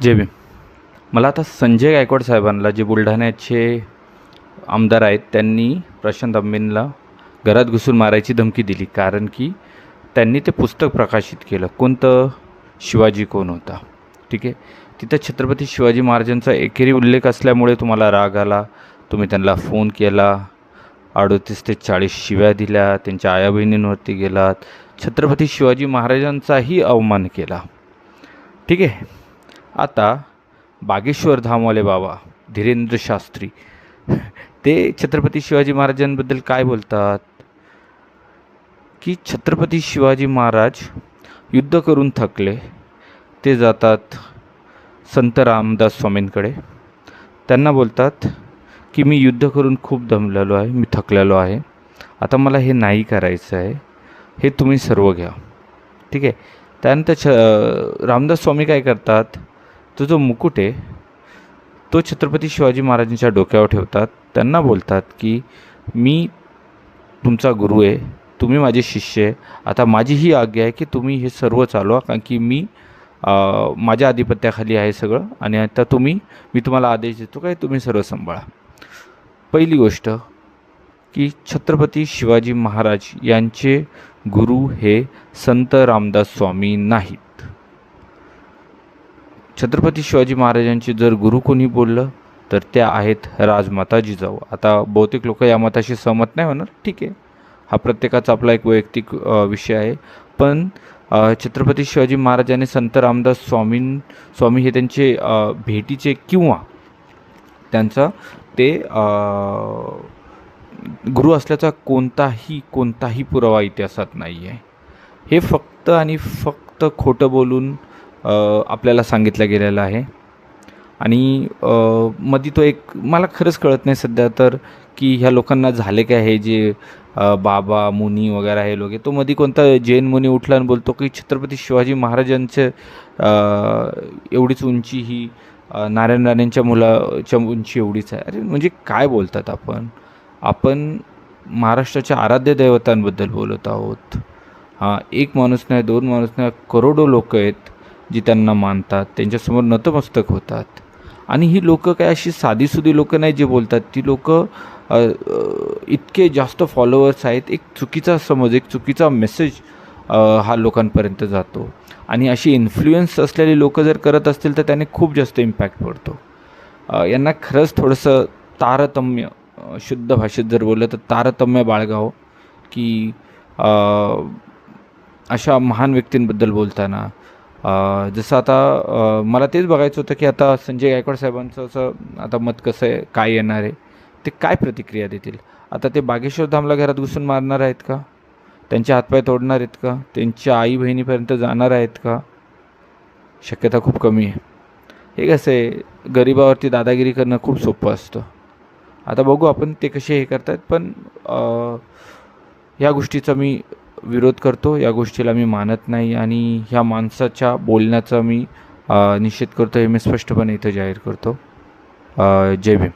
जय भीम. मला आता संजय गायकवाड साहेबांना, जे बुलढाण्याचे आमदार आहेत, त्यांनी प्रशांत आंबेंना घरात घुसून मारायची धमकी दिली. कारण की त्यांनी ते पुस्तक प्रकाशित केलं. कोणतं? शिवाजी कोण होता. ठीक आहे. तिथं छत्रपती शिवाजी महाराजांचा एकेरी उल्लेख असल्यामुळे तुम्हाला राग आला. तुम्ही त्यांना फोन केला, 38 ते 40 शिव्या दिल्या, त्यांच्या आया बहिणींवरती गेलात, छत्रपती शिवाजी महाराजांचाही अवमान केला. ठीक आहे. आता बागेश्वर धामवाले बाबा धीरेंद्र शास्त्री ते छत्रपती शिवाजी महाराजांबद्दल काय बोलतात की छत्रपती शिवाजी महाराज युद्ध करून थकले, ते जातात संत रामदास स्वामींकडे. त्यांना बोलतात की मी युद्ध करून खूप दमलेलो आहे, मी थकलेलो आहे, आता मला हे नाही करायचं आहे, हे तुम्ही सर्व घ्या. ठीक आहे. त्यानंतर रामदास स्वामी काय करतात, तो जो मुकुट आहे तो छत्रपती शिवाजी महाराजांच्या डोक्यावर ठेवतात. त्यांना बोलतात की मी तुमचा गुरु आहे, तुम्ही माझे शिष्य आहे, आता माझी ही आज्ञा आहे की तुम्ही हे सर्व चालवा, कारण की मी माझ्या आधिपत्याखाली आहे सगळं, आणि आता मी तुम्हाला आदेश देतो काय तुम्ही सर्व सांभाळा. पहिली गोष्ट की छत्रपती शिवाजी महाराज यांचे गुरु हे संत रामदास स्वामी नाहीत. छत्रपती शिवाजी महाराजांचे जर गुरु कोणी बोललं तर त्या आहेत राजमाता जिजाऊ. आता बहुतेक लोक या मताशी सहमत नाही होणार, ठीक आहे, हा प्रत्येकाचा आपला एक वैयक्तिक विषय आहे. पण छत्रपती शिवाजी महाराजांनी संत रामदास स्वामी हे त्यांचे भेटीचे किंवा त्यांचा ते गुरु असल्याचा कोणताही पुरावा इतिहासात नाही आहे. हे फक्त आणि फक्त खोटं बोलून आपल्याला सांगितलं गेलेलं आहे. आणि मध्ये तो एक मला खरंच कळत नाही सध्या तर की ह्या लोकांना झाले काय, हे जे बाबा मुनी वगैरे हे लोक, तो मध्ये कोणता जैन मुनी उठला आणि बोलतो की छत्रपती शिवाजी महाराजांचं एवढीच उंची ही नारायण राणेंच्या मुलाच्या उंची एवढीच आहे. अरे म्हणजे काय बोलतात आपण महाराष्ट्राच्या आराध्य दैवतांबद्दल बोलत आहोत. हां, एक माणूस नाही, दोन माणूस नाही, करोडो लोक आहेत जी त्यांना मानतात, त्यांच्यासमोर नतमस्तक होतात. आणि ही लोकं काय अशी साधीसुधी लोकं नाही जे बोलतात, ती लोकं इतके जास्त फॉलोअर्स आहेत. एक चुकीचा समज, एक चुकीचा मेसेज हा लोकांपर्यंत जातो. आणि अशी इन्फ्लुएन्स असलेली लोकं जर करत असतील तर त्याने खूप जास्त इम्पॅक्ट पडतो. यांना खरंच थोडंसं तारतम्य, शुद्ध भाषेत जर बोललं तर तारतम्य बाळगावं की अशा महान व्यक्तींबद्दल बोलताना जसं आता मला तेच बघायचं होतं की आता संजय गायकवाड साहेबांचं असं आता मत कसं आहे, काय येणार आहे, ते काय प्रतिक्रिया देतील. आता ते बागेश्वर धामला घरात घुसून मारणार आहेत का, त्यांचे हातपाय तोडणार आहेत का, त्यांच्या आई बहिणीपर्यंत जाणार आहेत का? शक्यता खूप कमी आहे. हे कसं आहे, गरिबावरती दादागिरी करणं खूप सोपं असतं. आता बघू आपण ते कसे हे करतात. पण ह्या गोष्टीचा मी विरोध करतो, या गोष्टीला मी मानत नाही, आणि ह्या माणसाच्या बोलण्याचा मी निषेध करतो, हे मी स्पष्टपणे इथं जाहीर करतो. जय भीम.